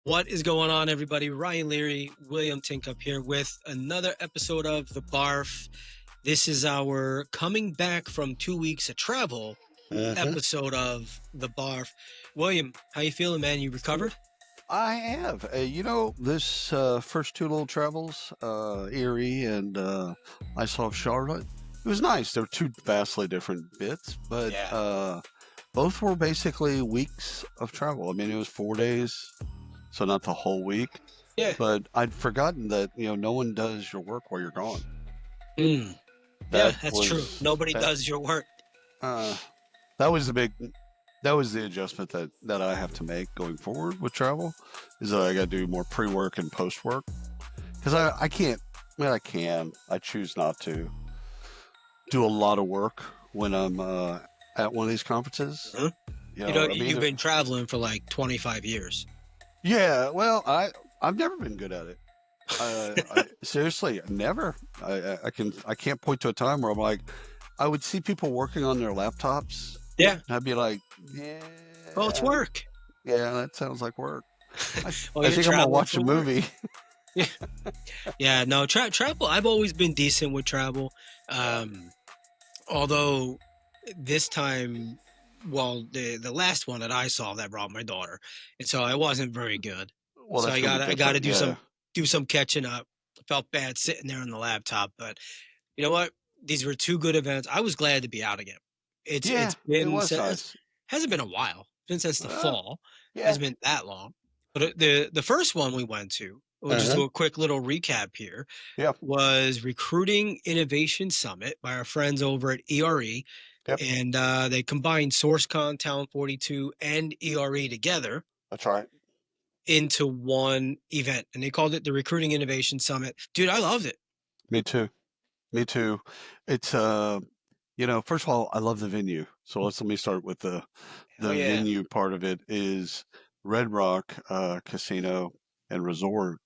What is going on, everybody? Ryan Leary, William Tinkup here with another episode of The Barf. This is our coming back from 2 weeks of travel Hmm. episode of The Barf. William, how you feeling, man? You recovered? I have. This first two little travels, Erie and I saw Charlotte. It was nice. They were two vastly different bits, but Yeah. both were basically weeks of travel. I mean, it was 4 days, so not the whole week. Yeah. But I'd forgotten that no one does your work while you're gone. Mm. Yeah, That that's true. was Nobody that. does your work. Uh, that was the big. That was the adjustment that I have to make going forward with travel. Is that I got to do more pre-work and post-work because I can't. I mean, I can. I choose not to do a lot of work when I'm at one of these conferences. Huh? I You've mean, been traveling for like 25 years. yeah. Well, I've never been good at it. I seriously never. I can't point to a time where I'm like, I would see people working on their laptops, Yeah. and I'd be like, yeah, Well, it's work. yeah, that sounds like work. Well, I you're think I'm gonna traveling watch a for work. movie. Yeah, no, travel. I've always been decent with travel. Yeah. Um, Although this time, well, the last one that I saw that brought my daughter, and so I wasn't very good. Well, So that's gonna be I gotta different. Yeah. do some catching up. Felt bad sitting there on the laptop, but you know what? These were two good events. I was glad to be out again. Yeah, It's it been was since nice. hasn't been a while, been since the Uh, fall. yeah. Hasn't been that long. But the first one we went to, we'll just Uh-huh. do a quick little recap here, Yeah. was Recruiting Innovation Summit by our friends over at ERE, Yep. and they combined SourceCon, Talent 42, and ERE together That's right. into one event, and they called it the Recruiting Innovation Summit. Dude, I loved it. Me too. Me too. It's first of all, I love the venue. So let me start with Oh the yeah, venue part of it is Red Rock Casino and Resort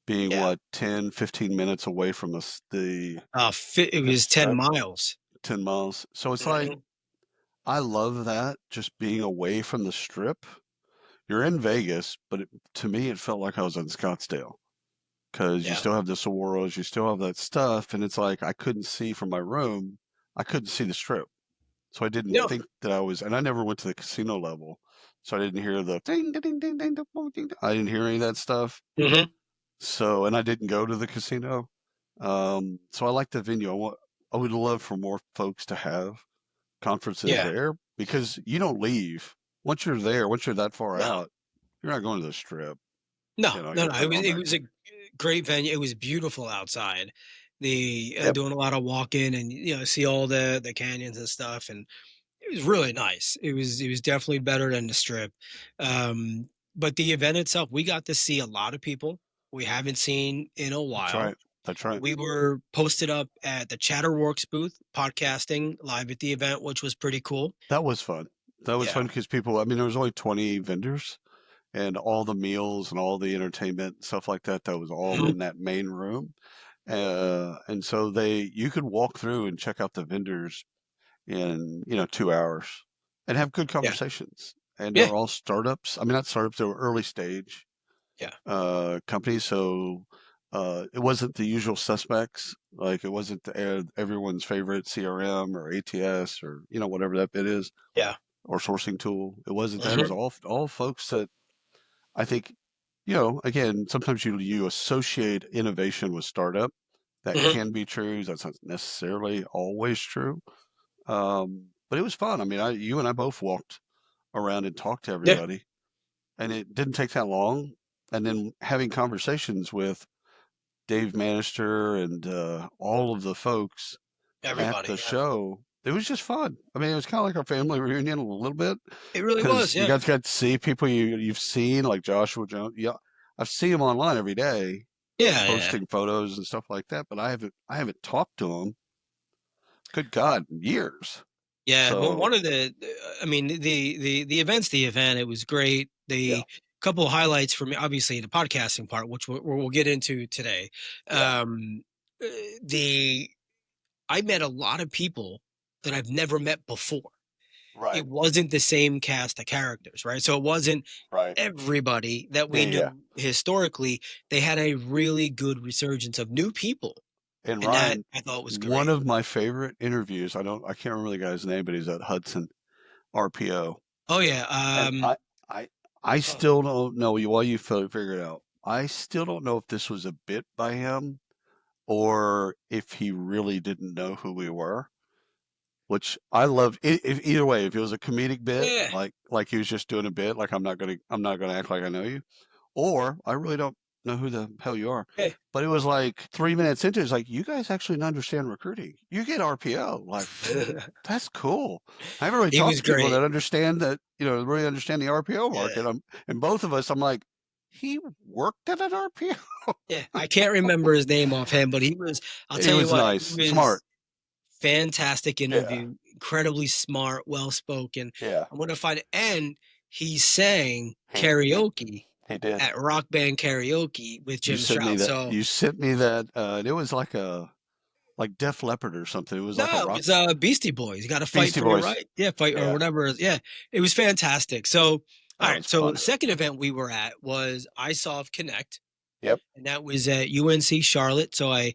being yeah. what 10, 15 minutes away from It the was 10 strip, miles. 10 miles. So it's like Mhm. I love that just being away from the strip. You're in Vegas, but to me it felt like I was in Scottsdale because you Yeah. still have the Saguaros, you still have that stuff, and it's like I couldn't see from my room, I couldn't see the strip, so I didn't No. think that I was, and I never went to the casino level, so I didn't hear the ding ding ding ding ding, ding, ding, ding. I didn't hear any of that stuff. Hmm. So, and I didn't go to the casino, so I like the venue. I would love for more folks to have conferences Yeah. there because you don't leave once you're there. Once you're that far No. out, you're not going to the strip. No. You're No. putting on It that. was a great venue. It was beautiful outside. The Yep. doing a lot of walking and see all the canyons and stuff, and it was really nice. It was definitely better than the strip. But the event itself, we got to see a lot of people we haven't seen in a That's while. right. That's right. We were posted up at the Chatterworks booth, podcasting live at the event, which was pretty cool. That was fun. That was Yeah. fun because people, I mean, there was only 20 vendors and all the meals and all the entertainment and stuff like that, that was all Mhm. in that main room. And so you could walk through and check out the vendors in, 2 hours and have good Yeah. conversations. And Yeah. they're all startups. I mean, not startups, they were early stage Yeah. companies. So it wasn't the usual suspects. Like it wasn't everyone's favorite CRM or ATS or, whatever that bit is Yeah. or sourcing tool. It wasn't that. It was Hmm. all folks that I think, again, sometimes you associate innovation with startup. That Hmm. can be true. That's not necessarily always true. But it was fun. I mean, you and I both walked around and talked to Yeah. everybody, and it didn't take that long. And then having conversations with Dave Manister and all of the folks at Everybody. the Yeah. show, it was just fun. I mean, it was kind of like our family reunion a little bit It really because was. you Yeah. guys got to see people you've seen, like Joshua Jones. Yeah, I've seen him online every day, Yeah. Yeah. posting photos and stuff like that, but I haven't talked to him. Good God, in years. Yeah. Well, So one of I mean, the event's the event. It was great. yeah, The couple of highlights for me, obviously, the podcasting part, which we'll get into today. yeah, Um, uh, the I met a lot of people that I've never met before. Right. it wasn't the same cast of characters, right? So it wasn't Right. everybody that Yeah. we Yeah. knew historically. They had a really good resurgence of new people, And and that Ryan, I thought was one great. of my favorite interviews, I can't remember the guy's name, but he's at Hudson RPO. Oh yeah, And I, I oh, still don't know while you figure it out. I still don't know if this was a bit by him or if he really didn't know who we were, which I loved. If, either way, if it was a comedic bit, yeah, like he was just doing a bit, like I'm not gonna act like I know you, or I really don't know who the hell you are. yeah. But it was like 3 minutes into it, it's like, you guys actually understand recruiting. You get RPO. Like, that's cool. I haven't really He talked was to people great. that understand that, really understand the RPO Yeah. market. And both of us, I'm like, he worked at an RPO. Yeah, I can't remember his name offhand, but I'll He tell you was what, he nice, was smart. fantastic Yeah. interview, incredibly smart, well spoken. Yeah. I'm gonna find it. And he sang He, he, karaoke he did. at Rock Band Karaoke with You Jim sent me Stroud. that. So You sent me that. It was like Def Leppard or something. It was like a no, it rock was Beastie Boys. You gotta fight Beastie for your Boys. right. Yeah, fight or Yeah. whatever. Yeah, it was fantastic. So all That right. was So fun. second event we were at was iSolve Connect. Yep. And that was at UNC Charlotte. So I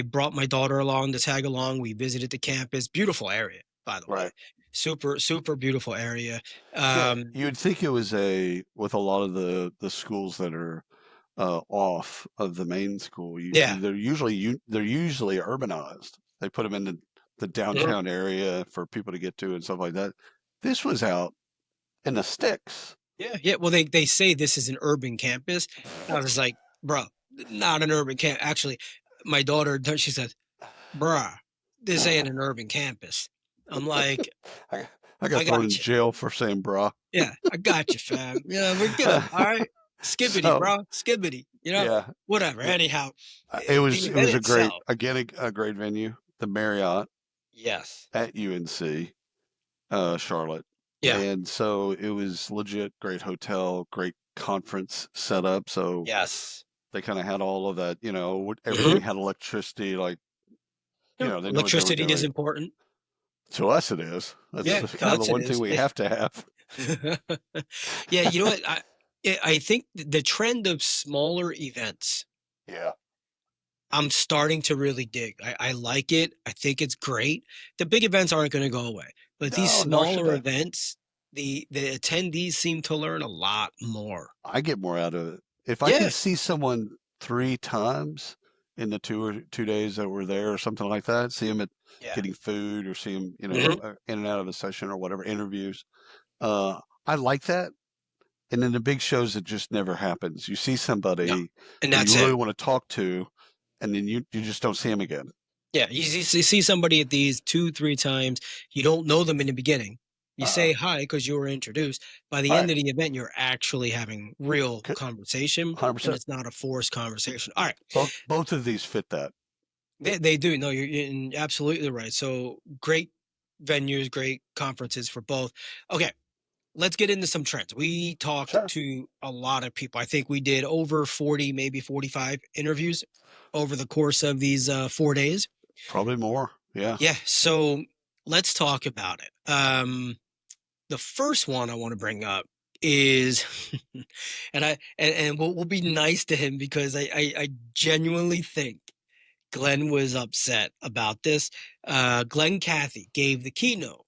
brought my daughter along to tag along. We visited the campus. Beautiful area, by the way. Right. Super beautiful area. Yeah. Um, You'd think it was with a lot of the schools that are off of the main school. yeah. They're usually urbanized. They put them in the Mhm. downtown area for people to get to and stuff like that. This was out in the sticks. Yeah. Well, they say this is an urban campus. And I was like, bro, not an urban camp. Actually, my daughter, she says, bruh, this ain't an urban campus. I'm like, I, I got I thrown got in you. jail for saying bra. Yeah, I got you, fam. Yeah, we're good. All right. Skibbity, So bro. Skibbity. yeah, Whatever. it, Anyhow, the it event was a great itself. again a great venue, the Marriott Yes. at UNC Charlotte, Yeah. and so it was legit great hotel, great conference setup. So Yes. they kind of had all of that, everything Mhm. had electricity, like Yep. they know what they were Electricity is doing. important. To us, it is. That's Yeah, kind to of the us it one thing is. we have to have. Yeah, you know what? I think the trend of smaller events, Yeah. I'm starting to really dig. I like it. I think it's great. The big events aren't going to go away, but these No, nor should smaller they. I events, the attendees seem to learn a lot more. get more out of it. If I can Yeah. see someone 3 times in the 2 days that we're there or something like that, see them at Yeah. getting food or see them, Mhm. in and out of a session or whatever, interviews. I like that. And then the big shows, it just never happens. You see No. somebody And who you that's really it. want to talk to, and then you just don't see them again. Yeah, you see somebody at these 2, 3 times, you don't know them in the beginning. You Uh-uh. say hi because you were introduced. By the Right. end of the event, you're actually having real conversation, and 100%. it's not a forced conversation. Alright, Both of these fit that. they do. No, you're absolutely right. So, great venues, great conferences for both. Okay, let's get into some trends. We talked Sure. to a lot of people. I think we did over 40, maybe 45 interviews over the course of these, 4 days. Probably more. Yeah. Yeah, so let's talk about it. The first one I want to bring up is, and we'll be nice to him because I genuinely think Glenn was upset about this. Glenn Cathy gave the keynote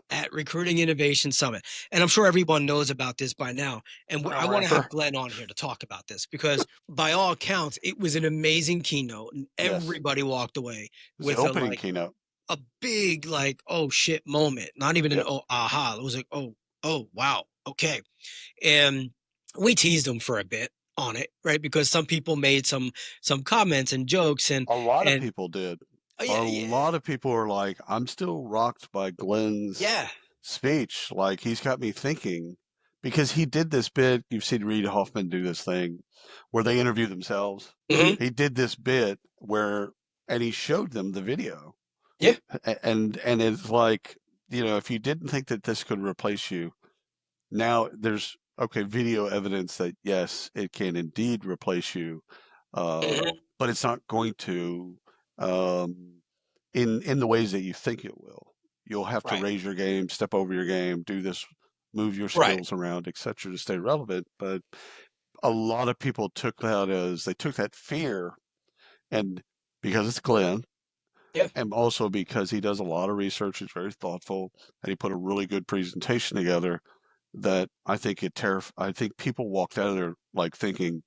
at Recruiting Innovation Summit, and I'm sure everyone knows about this by now. And I I want to remember. have Glenn on here to talk about this because, by all accounts, it was an amazing keynote, and Yes. everybody walked away It was the with opening keynote. a big like oh shit moment, not even an Yep. oh aha. It was like oh wow, okay. And we teased him for a bit on it, right? Because some people made some comments and jokes A lot of and people did. oh, A yeah, yeah, lot of people were like, I'm still rocked by Glenn's yeah. speech. Like, he's got me thinking because he did this bit. You've seen Reid Hoffman do this thing where they interview themselves. Mhm. He did this bit and he showed them the video. Yeah. And it's like, if you didn't think that this could replace you, now there's okay video evidence that yes, it can indeed replace you, Mhm. but it's not going to um, in the ways that you think it will. You'll have to Right. raise your game, step over your game, do this, move your Right. skills around, etc., to stay relevant. But a lot of people took that as they took that fear, and because it's Glenn, Yeah. and also because he does a lot of research, he's very thoughtful, and he put a really good presentation together. That I think I think people walked out of there like thinking,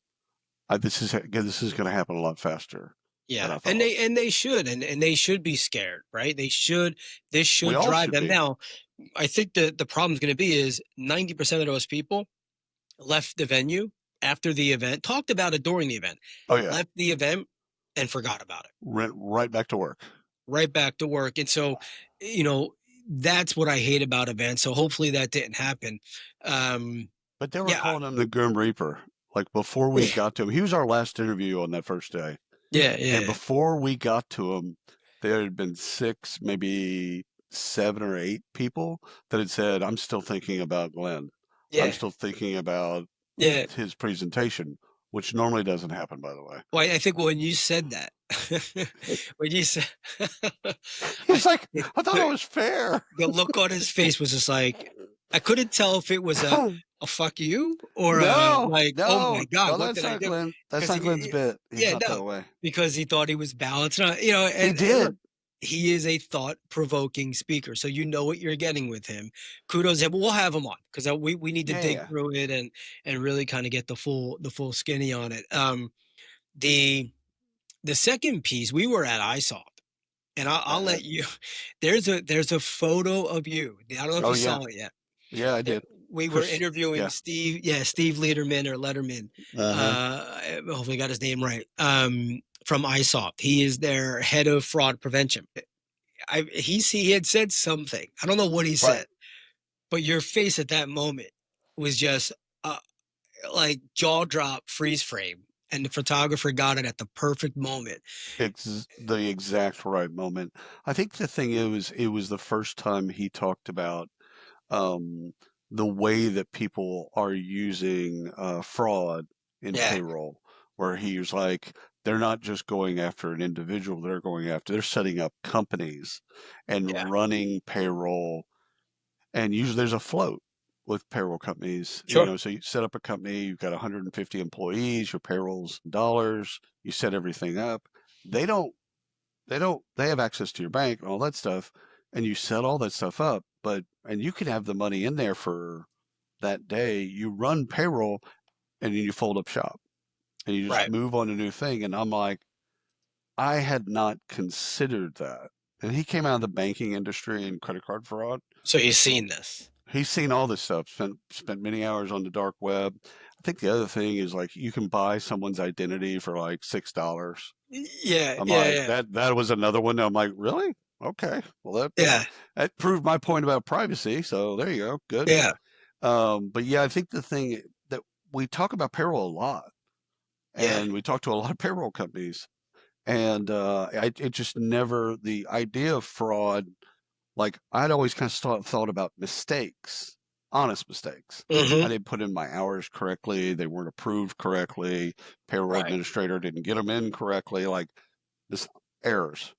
this is going to happen a lot faster than Yeah. I And thought." they should, and they should be scared, right? They should, this We should all drive should them. be. Now, I think the problem is going to be is 90% of those people left the venue after the event, talked about it during the event, Oh yeah, left the event and forgot about it. went right back to work. Right back to work. And so, you know, that's what I hate about events. So hopefully that didn't happen. Um, But they were yeah, calling him the Grim Reaper. Like before we got to him, he was our last interview on that first day. yeah, And yeah, before we got to him, there had been six, maybe seven or eight people that had said, "I'm still thinking about Glenn. I'm yeah, still thinking about yeah. his presentation," which normally doesn't happen, by the way. Well, I think when you said that, when you said, I, He's like, it, "I thought it was fair." the look on his face was just like, I couldn't tell if it was a fuck you or a No, like, oh my no, God, no, what that's did I not do? Glenn. That's Because not Glenn's bit. He's yeah, not no, that way. because he thought he was balanced. You know, He and look, did. he is a thought provoking speaker. So you know what you're getting with him. Kudos to him. We'll have him on because we need to Yeah, dig yeah, through it and really kind of get the full skinny on it. The the second piece, we were at ISOP, and I'll uh-huh. let you. There's a photo of you. I don't know if Oh you yeah, saw it yet. yeah, I There- did. We were Chris, interviewing yeah, Steve, yeah, Steve Lederman or Letterman. uh-huh. Hopefully, I got his name right. From ISOP, he is their head of fraud prevention. He had said something. I don't know what he Right. said, but your face at that moment was just uh, like jaw drop, freeze frame, and the photographer got it at the perfect moment. It's the exact right moment. I think the thing is, it was the first time he talked about um, the way that people are using fraud in Yeah, payroll, where he was like, they're not just going after an individual, they're setting up companies yeah, and running payroll. And usually there's a float with payroll companies, sure, so you set up a company, you've got 150 employees, your payroll's in dollars, you set everything up. They don't they have access to your bank and all that stuff, and you set all that stuff up, and you can have the money in there for that day. You run payroll and then you fold up shop and you just right. move on to a new thing. And I'm like, I had not considered that. And he came out of the banking industry and credit card fraud. So you've seen this. He's seen all this stuff, spent many hours on the dark web. I think the other thing is like you can buy someone's identity for like $6. Yeah, I'm yeah, like, yeah, that was another one. I'm like, really? Okay. Well, yeah, that proved my point about privacy. So there you go. Good. yeah, But yeah, I think the thing that we talk about payroll a lot, yeah. and we talk to a lot of payroll companies, and it just never the idea of fraud. Like I'd always kind of thought about mistakes, honest mistakes. I Hmm. didn't put in my hours correctly. They weren't approved correctly. Payroll Right. administrator didn't get them in correctly. Like this errors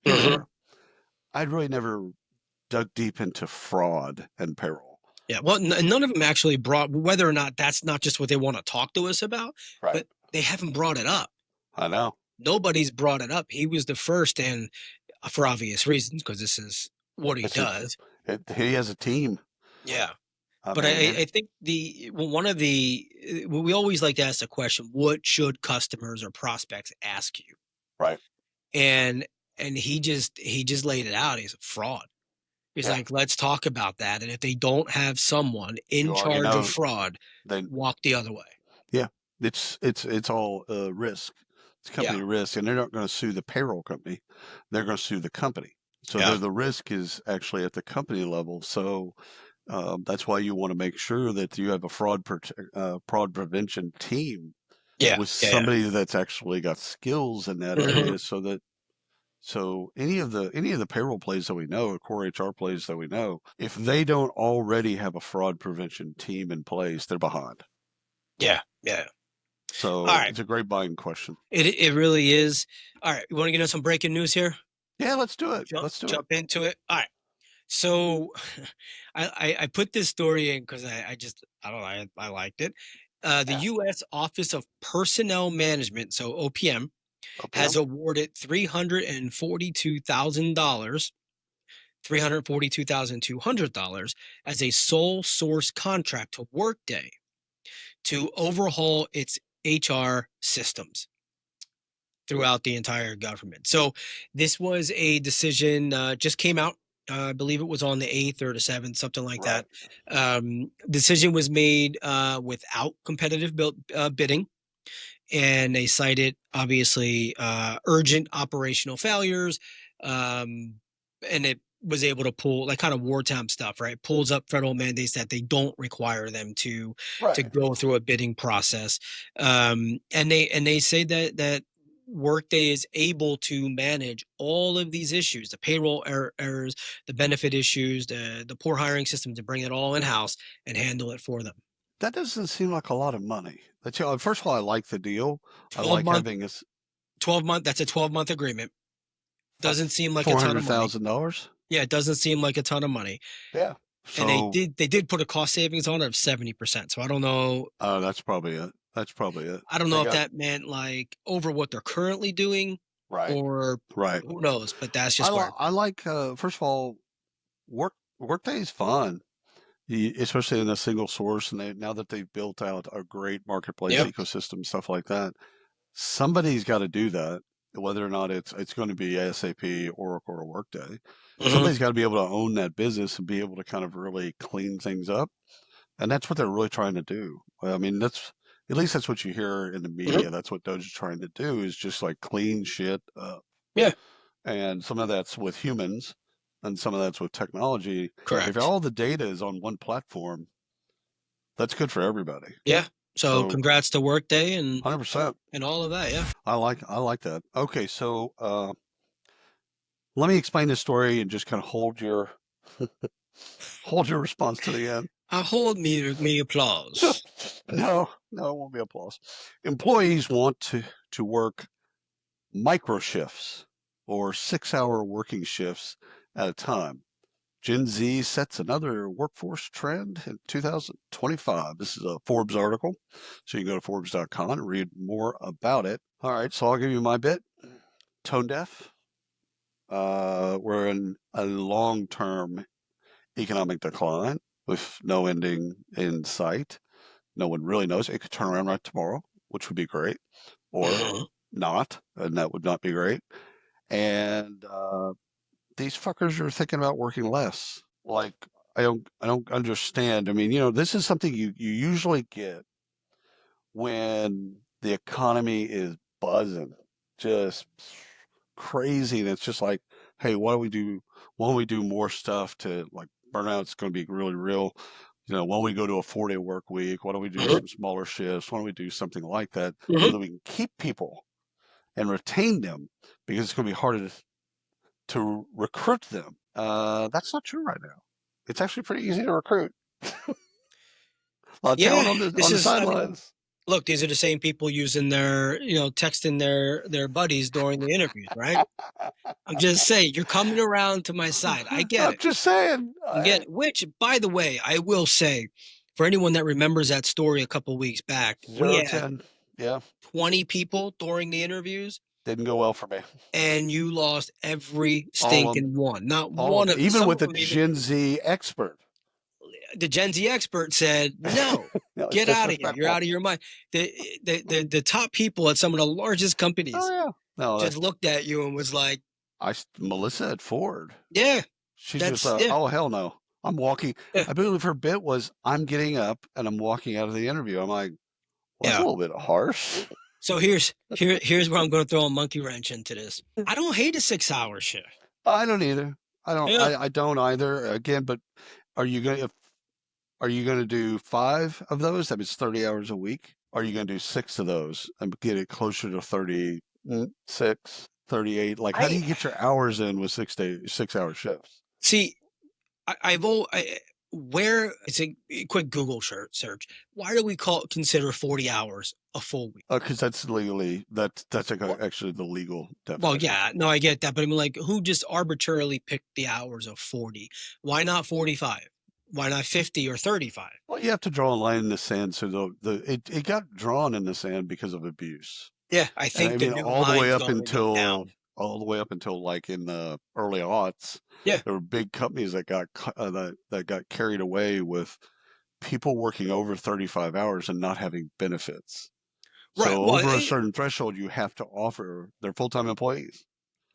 here and Hmm. there. I'd really never dug deep into fraud and payroll. Yeah. Well, none of them actually brought whether or not that's not just what they want to talk to us about, Right. but they haven't brought it up. I know. Nobody's brought it up. He was the first, and for obvious reasons, because this is what he It's a, does. he has a team. Yeah. I But mean, I think one of the we always like to ask the question, what should customers or prospects ask you? right. And he just laid it out. He's a fraud. He's Yeah. like, let's talk about that. And if they don't have someone in You already charge of know. fraud, Then walk the other way. yeah, it's all risk. It's Yeah. company risk, and they're not going to sue the payroll company. They're going to sue the company. So Yeah. the risk is actually at the company level. So that's why you want to make sure that you have a fraud prevention team Yeah. with Yeah. somebody that's actually got skills in that Yeah. Hmm. area, so any of the payroll plays that we know, or core HR plays that we know, if they don't already have a fraud prevention team in place, they're behind. Yeah. Yeah. All So right. it's a great buying question. It really is. All right. You want to get us some breaking news here? Yeah, let's do it. Jump Let's do it. jump into it. All right. So I put this story in because I just I don't know I liked it. The Yeah. U.S. Office of Personnel Management, so OPM, has OPM? awarded $342,000, $342,200 as a sole source contract to Workday to overhaul its HR systems throughout the entire government. So this was a decision just came out. I believe it was on the 8th or the 7th, something like Right. that. Decision was made without competitive bidding, and they cited obviously urgent operational failures, um, and it was able to pull like kind of wartime stuff, right? Pulls up federal mandates that they don't require them to Right. go through a bidding process, and they say that Workday is able to manage all of these issues, the payroll errors, the benefit issues, the poor hiring system, to bring it all in house and handle it for them. That doesn't seem like a lot of money. That's, first of all, I like the deal. I 12 like month having this 12 month, that's a 12-month agreement. like Doesn't seem like a four ton of hundred money. thousand dollars. Yeah, it doesn't seem like a ton of money. Yeah. And they So, did they did put a cost savings on it of 70%. So that's probably it. That's probably it. I don't They know if got that meant like over what they're currently doing, right, or right. who knows, but that's just where. I like. First of all, Workday is fun, especially in a single source, and now that they've built out a great marketplace Yep. ecosystem, stuff like that. Somebody's got to do that, whether or not it's going to be SAP, Oracle, or Workday. Mhm. Somebody's got to be able to own that business and be able to kind of really clean things up. And that's what they're really trying to do. Well, I mean, that's at least that's what you hear in the Mhm. media. That's what Doge is trying to do is just like clean shit up. Yeah, And some of that's with humans and some of that's with technology. If correct. all the data is on one platform, that's good for everybody. Yeah. So So congrats to Workday 100%. and all of that. Yeah. I like that. Okay, so let me explain this story and just kind of hold your response to the end. I hold me applause. No, no, it won't be applause. Employees want to work micro shifts or 6-hour working shifts at a time. Gen Z sets another workforce trend in 2025. This is a Forbes article, so you can go to Forbes.com and read more about it. All right, so I'll give you my bit. Tone deaf. We're in a long-term economic decline with no ending in sight. No one really knows. It could turn around right tomorrow, which would be great, or Mhm. not, and that would not be great. And these fuckers are thinking about working less. Like I don't understand. I mean, this is something you usually get when the economy is buzzing, just crazy, and it's just like, hey, why don't we do? Why don't we do more stuff to like burnout's going to be really real? Why don't we go to a 4-day work week? Why don't we do Mhm. some smaller shifts? Why don't we do something like that so Mhm. that we can keep people and retain them because it's going to be harder to recruit them. That's not true right now. It's actually pretty easy to recruit. A lot of talent Yeah, on the this on the is. I mean, sidelines. look, these are the same people using texting their buddies during the interviews, right? I'm just saying, you're coming around to my side. I get I'm it. just saying. I get it. Which, by the way, I will say, for anyone that remembers that story a couple weeks back, we Zero to had 10. Yeah, 20 people during the interviews, didn't go well for me. and you lost every All of them. stinking one. Not All of one them. of Even some with of the them even. Gen Z expert. The Gen Z expert said, "No, It's get out of here. You're disrespectful. out of your mind." The top people at some of the largest Oh companies yeah. No, just looked at you and was like, Melissa at Ford. "Yeah, She's just that's yeah, oh hell no. I'm walking. yeah, I believe her bit was I'm getting up and I'm walking out of the interview. I'm like, well, that's a yeah." little bit harsh. So here's where I'm going to throw a monkey wrench into this. I don't hate a 6 hour shift. I don't either. I don't. Yeah, I don't either. Again, but are you going? Are you going to do 5 of those? That means 30 hours a week. Are you going to do 6 of those and get it closer to 36, 38? Like, how do I you get your hours in with 6 hour shifts? see. I've all I, where it's a quick Google search. Why do we consider 40 hours a full week? Because that's legally that's like Well, actually the legal well, definition. yeah, no, I get that, but I mean, like, who just arbitrarily picked the hours of 40? Why not 45? Why not 50 or 35? Well, you have to draw a line in the sand, so it got drawn in the sand because of abuse. Yeah, I And I think the mean, new line's going to go down. all the way up until like in the early aughts, Yeah, there were big companies that that got carried away with people working over 35 hours and not having benefits. right. So Well, over a certain threshold, you have to offer their full-time employees.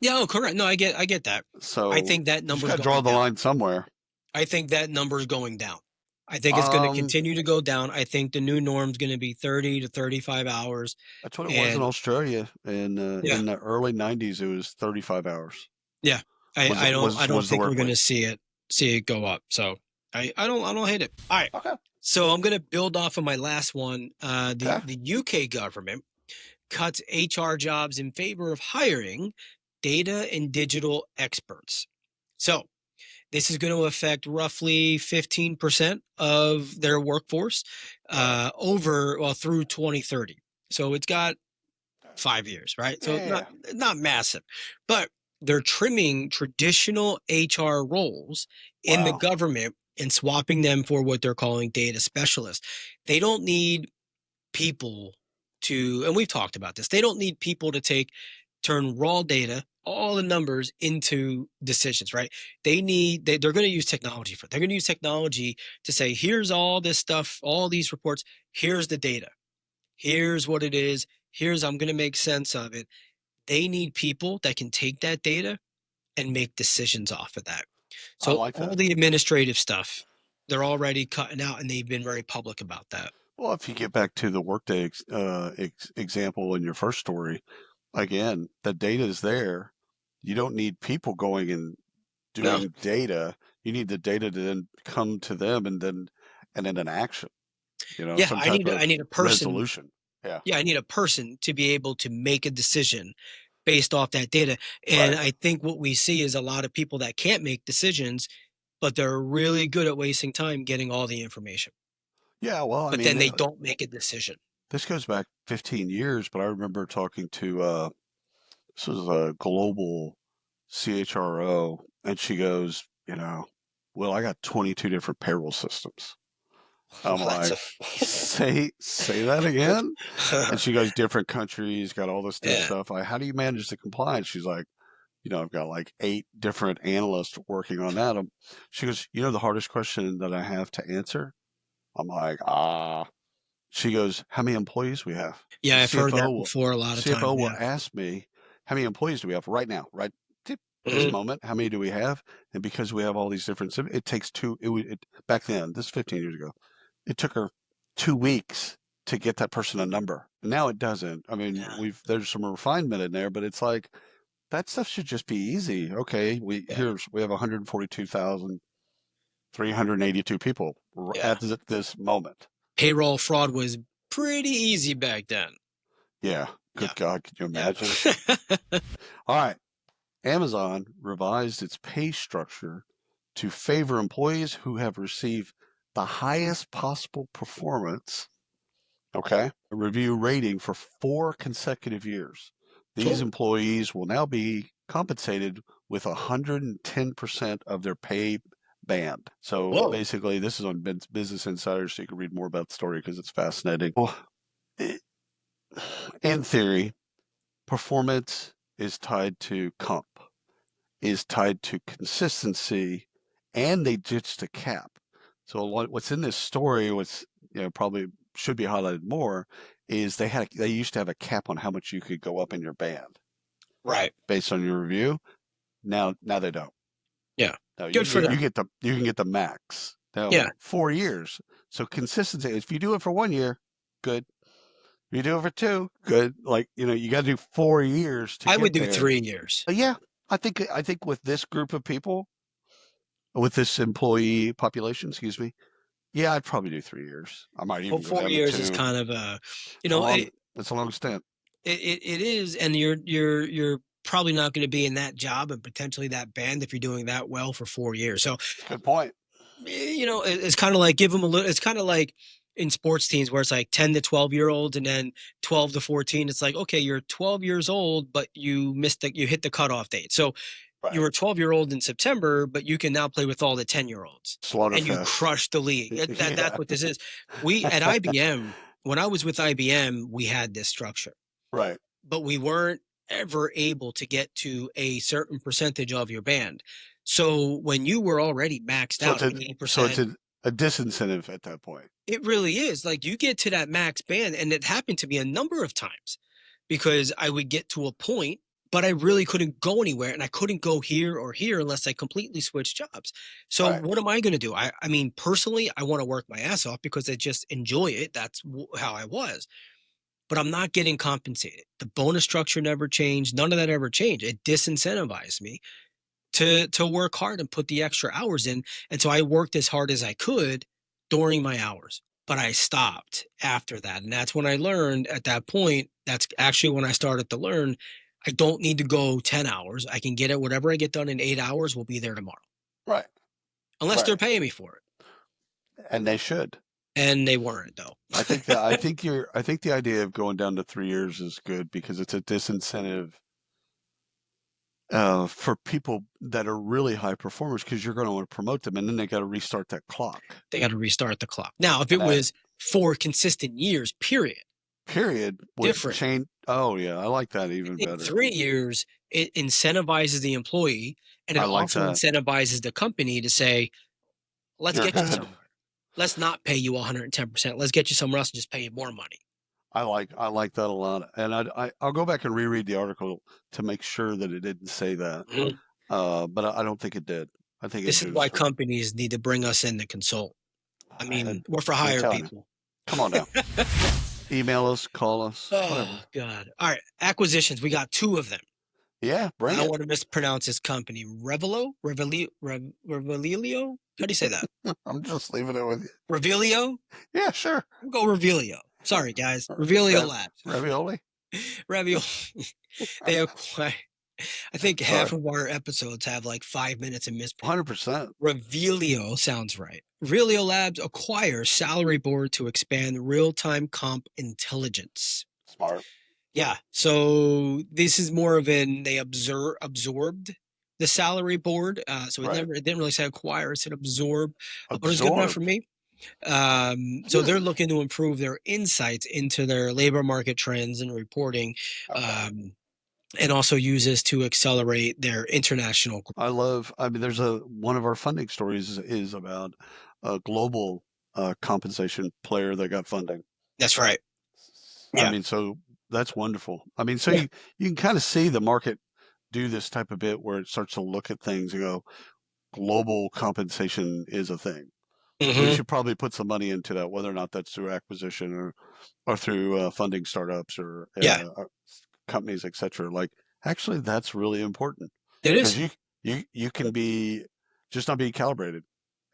yeah, oh, correct. No, I get that. I So think that you just number's got to draw going the down. line somewhere. I think that number is going down. I think it's going to Um, continue to go down. I think the new norm is going to be 30 to 35 hours. that's what it was in And Australia yeah, in the early 90s. It was 35 hours. yeah, I don't Was the think we're work going to week. see it go up. So I don't hate it. All right. Okay. So I'm going to build off of my last one. Okay. The UK government cuts HR jobs in favor of hiring data and digital experts. So this is going to affect roughly 15% of their workforce Right. through 2030. So it's got 5 years, right? So Yeah. not massive, but they're trimming traditional HR roles in the Wow. government and swapping them for what they're calling data specialists. They don't need people and we've talked about this, they don't need people to turn raw data, all the numbers into decisions, right? They're going to use technology for it. They're going to use technology to say, here's all this stuff, all these reports, here's the data, here's what it is, I'm going to make sense of it. They need people that can take that data and make decisions off of that. I So like all that. the administrative stuff, they're already cutting out, and they've been very public about that. Well, if you get back to the Workday example in your first story, again, the data is there. You don't need people going and No. doing data. You need the data to then come to them and then an action, Yeah, some I type need of I need a person. resolution. Yeah. Yeah, I need a person to be able to make a decision based off that data. And Right. I think what we see is a lot of people that can't make decisions, but they're really good at wasting time getting all the information. Yeah. Well, I But mean, then they don't make a decision. this goes back 15 years, but I remember talking to this was a global CHRO, and she goes, well, I got 22 different payroll systems. I'm Well, that's like, say that again? And she goes, different countries, got all this yeah. stuff. How do you manage the compliance? She's like, I've got like 8 different analysts working on that. She goes, the hardest question that I have to answer? I'm like, She goes, how many employees we have? The Yeah, I've heard that CFO will, before a lot of time. CFO will Yeah. ask me, how many employees do we have right now? Right this Mhm. moment, how many do we have? And because we have all these different, it takes back then, this is 15 years ago, it took her 2 weeks to get that person a number. Now it doesn't. I mean, Yeah. there's some refinement in there, but it's like that stuff should just be easy. Okay, Yeah. we have 142,382 people Yeah. at this moment. Payroll fraud was pretty easy back then. Yeah, Yeah. good God, can you Yeah. imagine? All right, Amazon revised its pay structure to favor employees who have received the highest possible performance, okay, a review rating for 4 consecutive years. These Cool. employees will now be compensated with 110% of their pay band. So Whoa. basically, this is on Business Insider, so you can read more about the story because it's fascinating. Well, in theory, performance is tied to comp, is tied to consistency, and they ditched a cap. So what's in this story, what's probably should be highlighted more, is they used to have a cap on how much you could go up in your band Right. based on your review. Now they don't. Yeah. No, Good for them. you can get the max. Now Yeah. 4 years. So consistency. If you do it for 1 year, good. If you do it for two, good. Like you got to do 4 years to I would get do there. 3 years. But yeah, I think with this group of people, with this employee population, excuse me, yeah, I'd probably do 3 years. I might Well, even go four down to years is two. kind of you It's a know, long, it's a long stint. it is, and you're probably not going to be in that job and potentially that band if you're doing that well for 4 years. So Good point. It's kind of like give them a little. It's kind of like in sports teams where it's like 10 to 12-year-olds, and then 12 to 14. It's like, okay, you're 12 years old, but you hit the cutoff date. So you Right. were a 12-year-old in September, but you can now play with all the 10-year-olds, and you Slaughterfest. crush the league. That's Yeah. what this is. We at IBM, when I was with IBM, we had this structure, Right. but we weren't ever able to get to a certain percentage of your band. So when you were already maxed So out it's at a so it's 80%, a disincentive at that point. it really is. Like you get to that max band, and it happened to me a number of times because I would get to a point, but I really couldn't go anywhere, and I couldn't go here or here unless I completely switched jobs. So Right. what am I going to do? I mean, personally, I want to work my ass off because I just enjoy it. That's how I was, but I'm not getting compensated. The bonus structure never changed. None of that ever changed. It disincentivized me to work hard and put the extra hours in. And so I worked as hard as I could during my hours. But I stopped after that. And that's when I learned at that point, that's actually when I started to learn I don't need to go 10 hours. I can get it whatever I get done in 8 hours will be there tomorrow. Right. Unless they're Right. paying me for it. And they should. And they weren't though. I think the idea of going down to 3 years is good because it's a disincentive for people that are really high performers because you're going to want to promote them and then they got to restart that clock. They got to restart the clock. Now, if And it that was 4 consistent years, period, period would different. change. Oh yeah, I like that even In better. 3 years, it incentivizes the employee, and it I like also that. incentivizes the company to say, let's You're get you good. somewhere. Let's not pay you 110%. Let's get you somewhere else and just pay you more money. I like that a lot. And I'll go back and reread the article to make sure that it didn't say that. Mhm. But I don't think it did. I think it This is why just companies need to bring us in to consult. I mean, we're for I'm hire telling you. people. Come on now. Email us, call us, Oh, whatever. God. All right. Acquisitions. We got two of them. Yeah, I bring don't it. want to mispronounce this company. Revelio? How do you say that? I'm just leaving it with you. Revelio? Yeah, sure. We'll go Revelio. Sorry, guys. Revelio Labs. Ravioli. Ravioli. They acquire. I think Sorry. half of our episodes have like 5 minutes of misprint. 100%. Revelio sounds right. Revelio Labs acquires salary board to expand real-time comp intelligence. Smart. Yeah. So this is more of an they absorbed the salary board. So Right. it didn't really say acquire, it said absorb, but it's good enough for Absorb. me. So they're looking to improve their insights into their labor market trends and reporting, Okay. um, and also use this to accelerate their international growth. I mean, there's one of our funding stories is about a global compensation player that got funding. That's right. I Yeah. mean, so that's wonderful. I mean, so Yeah. you can kind of see the market do this type of bit where it starts to look at things and go, global compensation is a thing. We Hmm. should probably put some money into that, whether or not that's through acquisition or through funding startups or Yeah. companies, etc. Like, actually, that's really important It because is you can be just not being calibrated,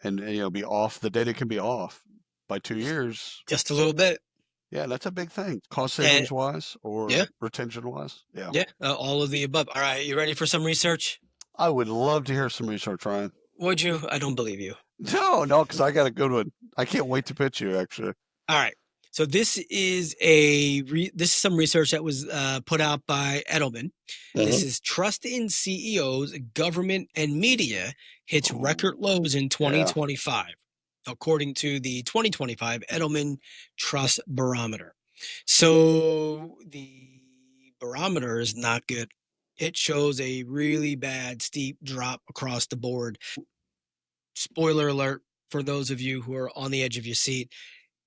and be off. The data can be off by 2 years. just a little bit. Yeah, that's a big thing, cost And savings wise or yeah, retention wise. Yeah, yeah, all of the above. All right. You ready for some research? I would love to hear some research, Ryan. Would you? I don't believe you. No, because I got a good one. I can't wait to pitch you. Actually, All right. So this is some research that was put out by Edelman. This hmm is trust in CEOs, government, and media hits record Ooh, lows in yeah, 2025, according to the 2025 Edelman Trust Barometer. So the barometer is not good. It shows a really bad, steep drop across the board. Spoiler alert for those of you who are on the edge of your seat,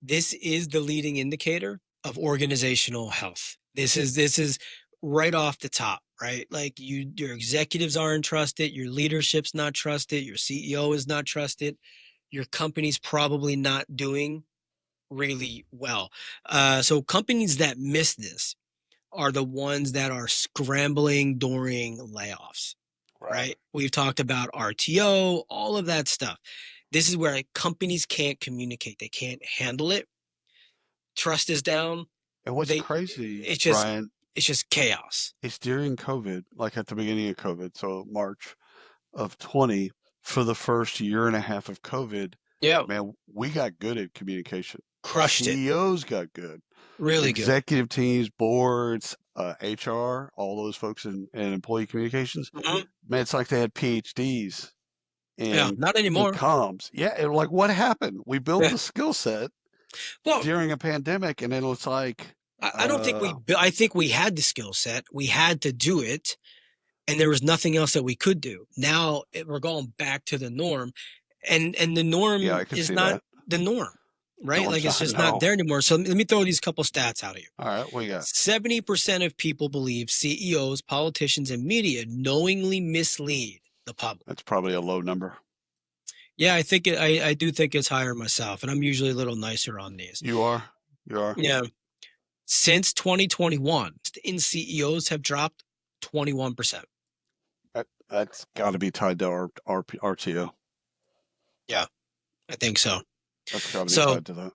this is the leading indicator of organizational health. This is right off the top, right? Like your executives aren't trusted, your leadership's not trusted, your CEO is not trusted, your company's probably not doing really well. So companies that miss this are the ones that are scrambling during layoffs, right. right? We've talked about RTO, all of that stuff. This is where like, companies can't communicate, they can't handle it, trust is down. And what's They crazy, it's just Ryan, it's just chaos. is during COVID, like at the beginning of COVID, so March of 20, for the first year and a half of COVID, Yeah. man, we got good at communication. Crushed it. CEOs got good. Really good. Executive teams, boards, HR, all those folks in employee communications, Mhm. man, it's like they had PhDs Yeah. in Not in anymore. comms. Yeah, and like what happened? We built Yeah. the skill set Well, during a pandemic, and then it's like, I don't think I think we had the skill set. We had to do it, and there was nothing else that we could do. Now we're going back to the norm, and the yeah, norm I could is see not that. the norm, right? Like Norm's it's not just not no. there anymore. So let me throw these couple stats out of you. All right, we got 70% of people believe CEOs, politicians, and media knowingly mislead the public. that's probably a low number. Yeah, I do think it's higher myself, and I'm usually a little nicer on these. You are, you are. Yeah. Since 2021, in CEOs have dropped 21%. That's got to be tied to our RTO. Yeah, I think so. That's got to be So tied to that.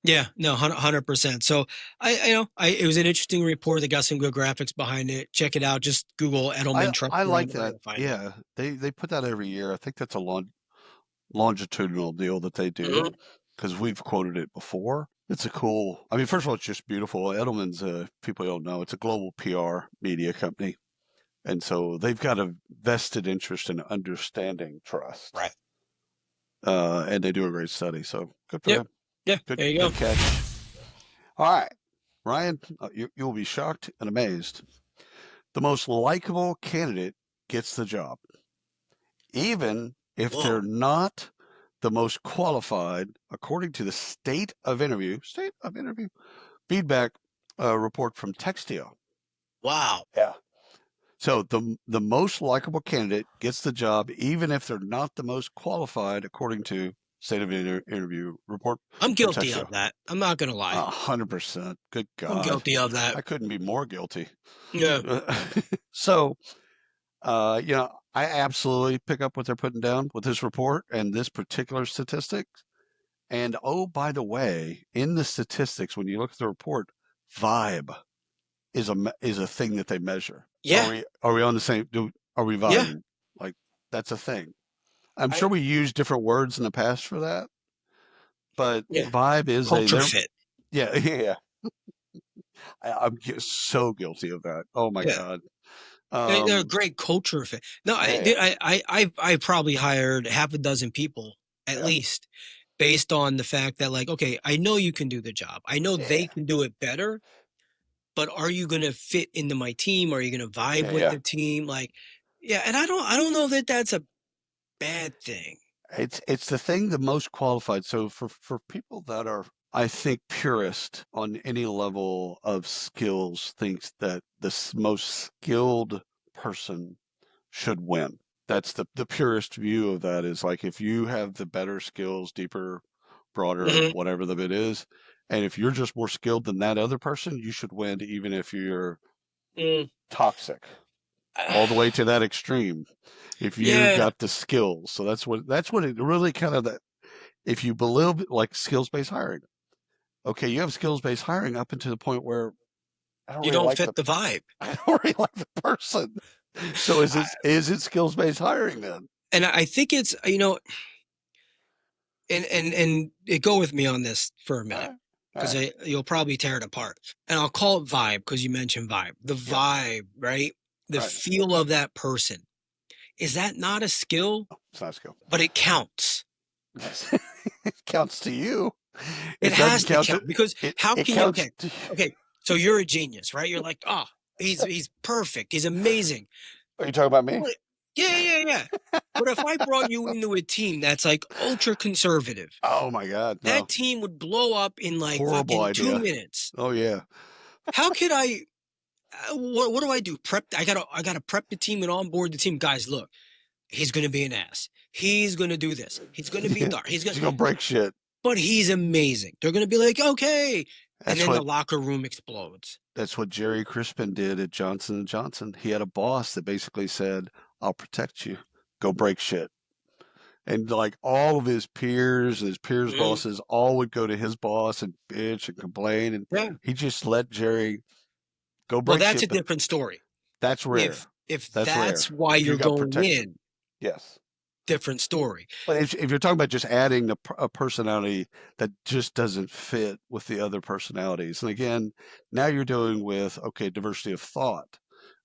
yeah, no, 100%. So it was an interesting report that got some good graphics behind it. Check it out. Just Google Edelman Trust I like Barometer. that. You'll find it. Yeah, they put that every year. I think that's a longitudinal deal that they do Mhm. because we've quoted it before. It's a cool. I mean, first of all, it's just beautiful. Edelman's, people don't know, it's a global PR media company, and so they've got a vested interest in understanding trust, Right. and they do a great study. So good for Yep. them. Yeah. Good, There you go. good catch. All right, Ryan, you'll be shocked and amazed. The most likable candidate gets the job, even if Whoa. they're not the most qualified, according to the state of interview feedback report from Textio. Wow. Yeah. So the most likable candidate gets the job, even if they're not the most qualified, according to state of interview report I'm from guilty Textio. of that. I'm not gonna lie. 100%. Good I'm God, guilty of that. I couldn't be more guilty. Yeah. So, I absolutely pick up what they're putting down with this report and this particular statistic. And oh, by the way, in the statistics, when you look at the report, vibe is a thing that they measure. Yeah. Are we on the same? Are we Yeah. vibing? Like that's a thing. I'm I sure we used different words in the past for that, but yeah. vibe is a Culture there. fit. Yeah, yeah. I'm so guilty of that. Oh my Yeah. God. They're a Um, great culture fit. No, yeah, I probably hired half a dozen people at yeah, least based on the fact that like, okay, I know you can do the job. I know they yeah, can do it better, but are you gonna fit into my team? Are you gonna vibe yeah, with yeah. the team? Like, yeah, and I don't know that that's a bad thing. It's the thing the most qualified. So for people that are, I think, purist on any level of skills, thinks that the most skilled person should win. That's the purest view of that is like if you have the better skills, deeper, broader, Mhm. whatever the bit is, and if you're just more skilled than that other person, you should win even if you're Mm. toxic. All the way to that extreme if you've Yeah. got the skills. So that's what it really kind of that if you believe like skills based hiring. Okay, you have skills based hiring up until the point where I don't You really don't like the fit the vibe. I don't really like the person. So I is it skills based hiring then? and I think it's, and go with me on this for a All minute right. All because right. you'll probably tear it apart. And I'll call it vibe because you mentioned vibe. The Yep. vibe, right? The Right. feel of that person. Is that not a skill? It's not a skill. But it counts. It counts to you. It It doesn't has to count to count because it. how It can you? counts Okay, to. okay. So you're a genius, right? You're like, he's perfect. He's amazing. Are you talking about me? But yeah, yeah, yeah. But if I brought you into a team that's like ultra conservative, Oh my God, that no! team would blow up in like Horrible fucking two idea. minutes. Oh yeah. How could I? What do I do? Prep. I gotta prep the team and onboard the team. Guys, look, he's gonna be an ass. He's gonna do this. He's gonna be Yeah. dark. He's gonna, She's gonna break shit. but he's amazing. They're gonna be like, okay, and That's then the what locker room explodes. that's what Jerry Crispin did at Johnson and Johnson. He had a boss that basically said, "I'll protect you. Go break shit." And like all of his peers, his peers' Mhm. bosses, all would go to his boss and bitch and complain, and Yeah. he just let Jerry go Well, break that's shit. a But different story. that's rare. If That's rare. that's why If you you're got going protected, in, yes. different story. But if you're talking about just adding a personality that just doesn't fit with the other personalities, and again, now you're dealing with, okay, diversity of thought.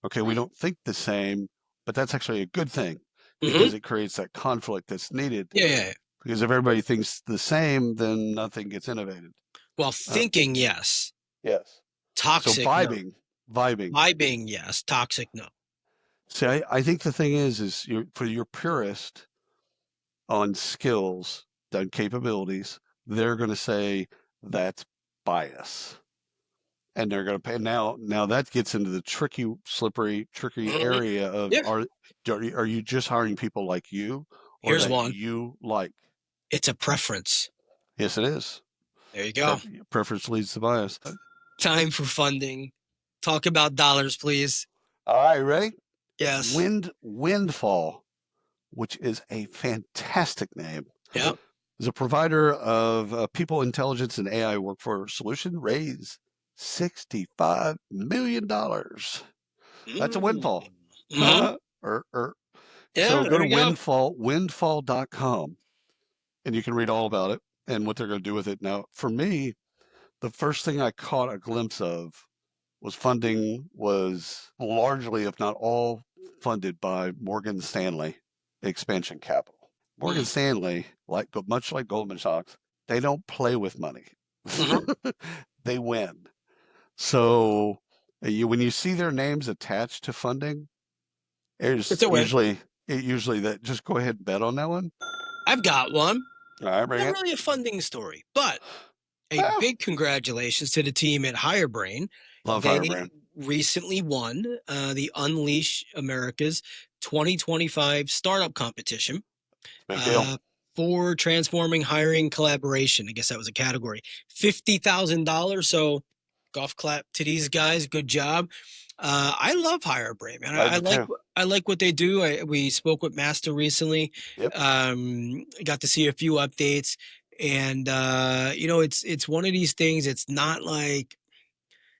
Okay, we don't think the same, but that's actually a good thing Hmm. because it creates that conflict that's needed. Yeah, yeah, yeah. Because if everybody thinks the same, then nothing gets innovated. Well, Uh, thinking, yes. yes. So Toxic, no. vibing. Vibing, yes. Toxic, no. See, I think the thing is for your purist on skills, on capabilities, they're going to say that's bias. And they're going to pay now that gets into the tricky, slippery, tricky Mhm. area of Yeah. are you just hiring people like you or Here's that one. you like? It's a preference. Yes, it is. There you So go. preference leads to bias. Time for funding. Talk about dollars, please. All right, ready? Yes. Windfall, which is a fantastic name, Yep. is a provider of people intelligence and AI workforce solution. Raise $65 million. That's a windfall. Mm-hmm. So Yeah, go there to you go. windfall.com and you can read all about it and what they're going to do with it. Now, for me, the first thing I caught a glimpse of was funding was largely, if not all, funded by Morgan Stanley Expansion Capital. Morgan Mm-hmm. Stanley, much like Goldman Sachs, they don't play with money. Mm-hmm. They win. So when you see their names attached to funding, It's there's a win. usually that just go ahead and bet on that one. I've got one. All right, bring Not it. really a funding story, but a Well, big congratulations to the team at Higherbrain. love They Firebrand. recently won the Unleash America's 2025 startup competition Big deal. uh, for transforming hiring collaboration. I guess that was a category. $50,000. So golf clap to these guys. Good job. I love Higherbrain, man. I do too. I like what they do. We spoke with Master recently. Yep. Got to see a few updates, and it's one of these things. It's not like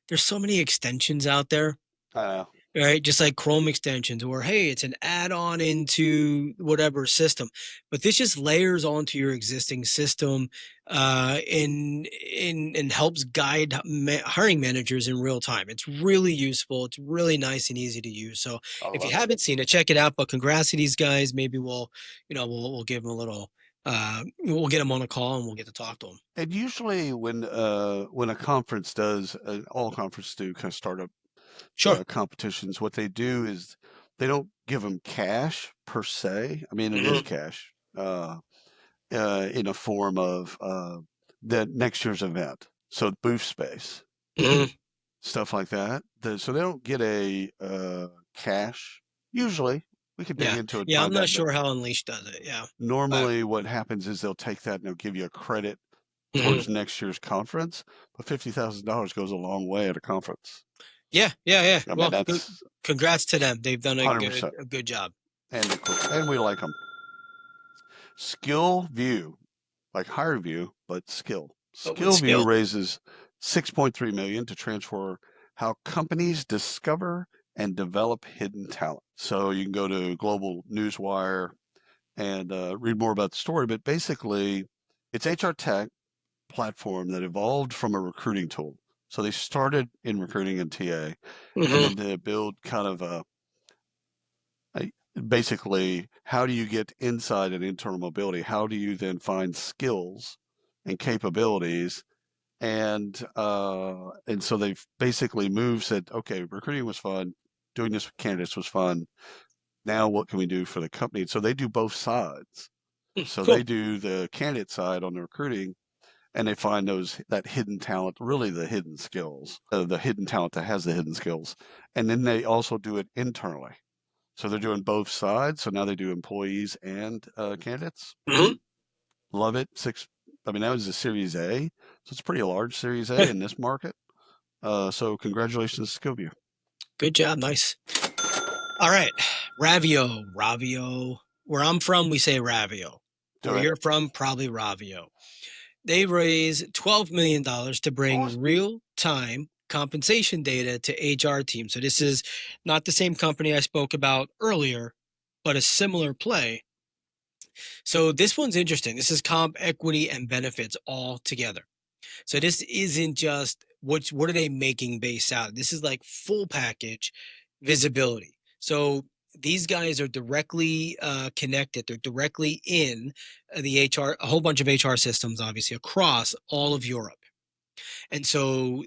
there's so many extensions out there, I know. right? Just like Chrome extensions, or hey, it's an add-on into whatever system. But this just layers onto your existing system, and helps guide hiring managers in real time. It's really useful. It's really nice and easy to use. So I if you love it. haven't seen it, check it out. But congrats to these guys. Maybe we'll give them a little. We'll get them on a call and we'll get to talk to them. And usually when a conference does, all conferences do kind of startup Sure. competitions, what they do is they don't give them cash per se. I mean, it is Hmm. cash in a form of the next year's event. So booth space, Hmm. stuff like that. So they don't get a cash. Usually, we could dig Yeah. into it and Yeah. I'm find not that. But sure how Unleashed does it. Yeah. But normally, what happens is they'll take that and they'll give you a credit mhm. towards next year's conference. But $50,000 goes a long way at a conference. Yeah, yeah, yeah. I mean, Well, that's congrats to them. They've done 100%. a good job. And they're cool. And we like them. Skill View, like Hire View, but skill. But with Skill View skill. raises 6.3 million to transfer how companies discover and develop hidden talent. So you can go to Global Newswire and read more about the story. But basically, it's HR tech platform that evolved from a recruiting tool. So they started in recruiting and TA, and Hmm. then to build kind of a basically how do you get inside and internal mobility? How do you then find skills and capabilities? And so they've basically moved said, okay, recruiting was fun, doing this with candidates was fun. Now what can we do for the company? So they do both sides. So Cool. they do the candidate side on the recruiting, and they find that hidden talent, really the hidden skills, the hidden talent that has the hidden skills, and then they also do it internally. So they're doing both sides. So now they do employees and candidates. Hmm. Love it. I mean, that was a Series A, so it's a pretty large Series A in this market. So congratulations, Skillview. Good job. Nice. All right. Ravio. Where I'm from, we say Ravio. Do Where it. you're from, probably Ravio. They raised $12 million to Awesome. bring real time compensation data to HR teams. So this is not the same company I spoke about earlier, but a similar play. So this one's interesting. This is comp, equity, and benefits all together. So this isn't just what are they making base out. This is like full package visibility. So these guys are directly connected. They're directly in the HR, a whole bunch of HR systems, obviously across all of Europe. And so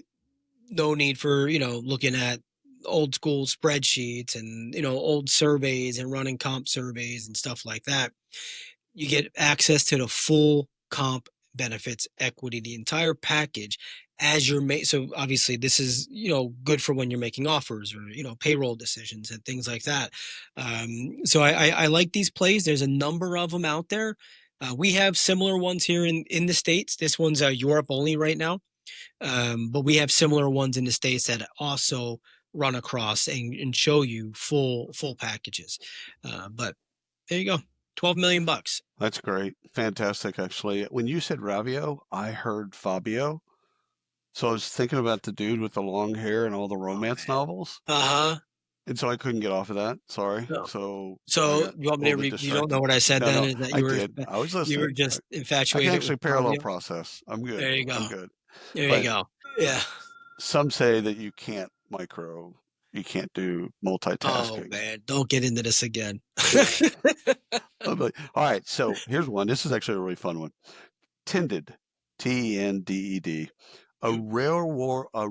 no need for looking at old school spreadsheets and old surveys and running comp surveys and stuff like that. You get access to the full comp, benefits, equity, the entire package as you're so obviously this is good for when you're making offers or payroll decisions and things like that. So I like these plays. There's a number of them out there. We have similar ones here in the States. This one's Europe only right now. But we have similar ones in the States that also run across and show you full packages. But there you go. 12 million bucks. That's great. Fantastic, actually. When you said Ravio, I heard Fabio. So I was thinking about the dude with the long hair and all the Oh romance man. novels. Uh-huh. And so I couldn't get off of that. Sorry. No. So I So got you want a me little to bit you don't know distracted. what I said No, then? no, Is that I did. I was you were listening. just I can infatuated with actually parallel Fabio? process. I'm good. There you I'm go. good. There you But go. Yeah. some say that you can't do Oh multitasking. man, don't get into this again. Yeah. I'm like, all right. So here's one. This is actually a really fun one. Tended, TENDED, a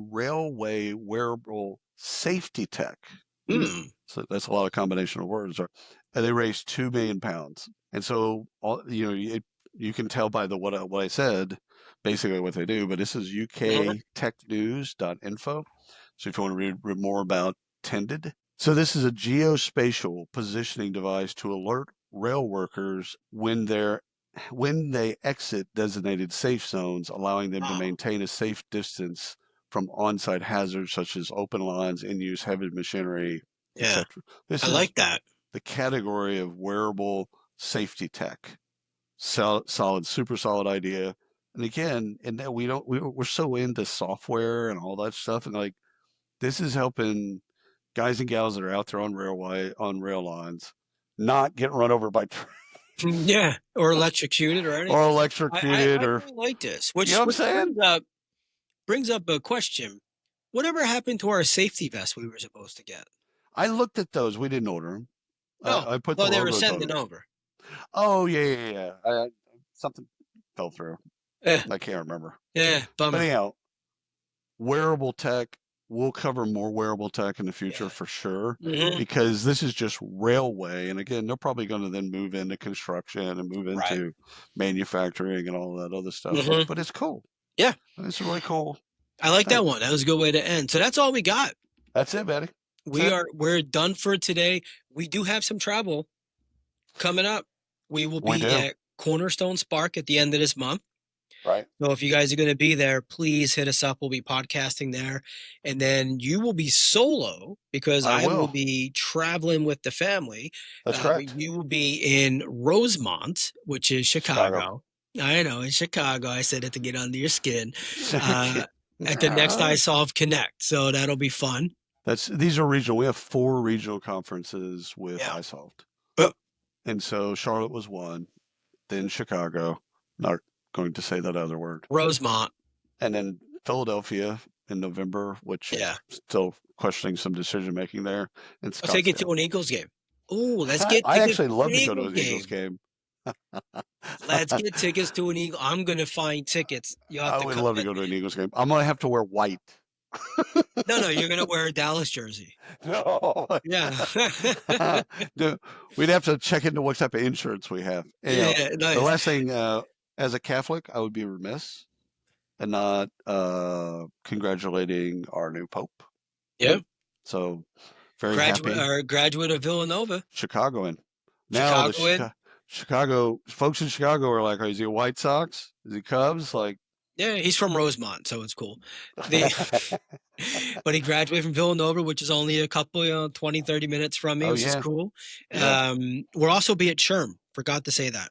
railway wearable safety tech. Hmm. So that's a lot of combination of words. And they raised £2 million. And so you can tell by the what I said, basically what they do. But this is Mhm. uktechnews.info. So if you want to read more about Tended, so this is a geospatial positioning device to alert rail workers when they exit designated safe zones, allowing them to Oh, maintain a safe distance from on-site hazards such as open lines, in-use heavy machinery, yeah. etc. This I is like that. the category of wearable safety tech. Solid, super solid idea. And again, and then we're so into software and all that stuff, and like this is helping guys and gals that are out there on rail lines not get run over by Yeah, or electrocuted or or anything. electrocuted I or really like this, you know what I'm which saying? brings up a question. Whatever happened to our safety vest we were supposed to get? I looked at those. We didn't order them. Oh, I I put the thought they were logos on sending them. over. Oh yeah. Something fell through. Yeah, I can't remember. yeah, But bummer. anyhow, wearable tech. We'll cover more wearable tech in the future Yeah. for sure, Hmm. because this is just railway. And again, they're probably going to then move into construction and move Right. into manufacturing and all that other stuff. Hmm. But it's cool. Yeah, It's really cool I like thing. that one. That was a good way to end. So that's all we got. That's it, Betty. That's it. We're done for today. We do have some travel coming up. We will We be do. at Cornerstone Spark at the end of this month. Right. So if you guys are going to be there, please hit us up. We'll be podcasting there. And then you will be solo because I I will will. be traveling with the family. That's But correct. you will be in Rosemont, which is Chicago. Chicago. I know, in Chicago. I said it to get under your skin. Okay. Uh, at the next iSolve Connect. So that'll be fun. These are regional. We have 4 regional conferences with Yeah. iSolved. Uh, And so Charlotte was one, then Chicago, not going to say that other word, Rosemont. and then Philadelphia in November, which Yeah. still questioning some decision making there, and I'll take you Scottsdale. to an Eagles game. Oh, let's get I tickets actually to love an to go to Eagles an Eagles game. game. Let's get tickets to an Eagle. I'm gonna find tickets. You'll have I to would cut. love to go to an Eagles game. I'm gonna have to wear white. No, no, you're gonna wear a Dallas jersey. No. Yeah. No, we'd have to check into what type of insurance we have. Anyhow, Yeah, the nice. last thing, as a Catholic, I would be remiss and not congratulating our new Pope. Yeah. So very happy. Graduate of Villanova. Chicagoan. Now the Chicagoan. Chicago folks in Chicago are like, is he a White Sox? Is he Cubs? Like, Yeah, he's from Rosemont, so it's cool. The but he graduated from Villanova, which is only a couple, 20, 30 minutes from me, oh which is yeah, cool. yeah. We'll also be at Sherm. Forgot to say that.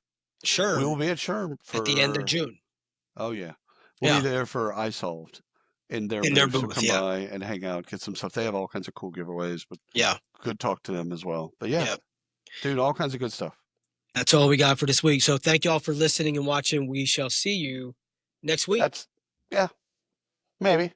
We will Sherm be at Sherm at the end of for. June. Oh yeah, we'll be Yeah, there for iSolved in their in their booth. So booth. come Yeah, by and hang out, get some stuff. They have all kinds of cool giveaways, but yeah, good talk to them as well. But yeah, yeah. dude, all kinds of good stuff. That's all we got for this week. So thank you all for listening and watching. We shall see you next week. That's, yeah, maybe.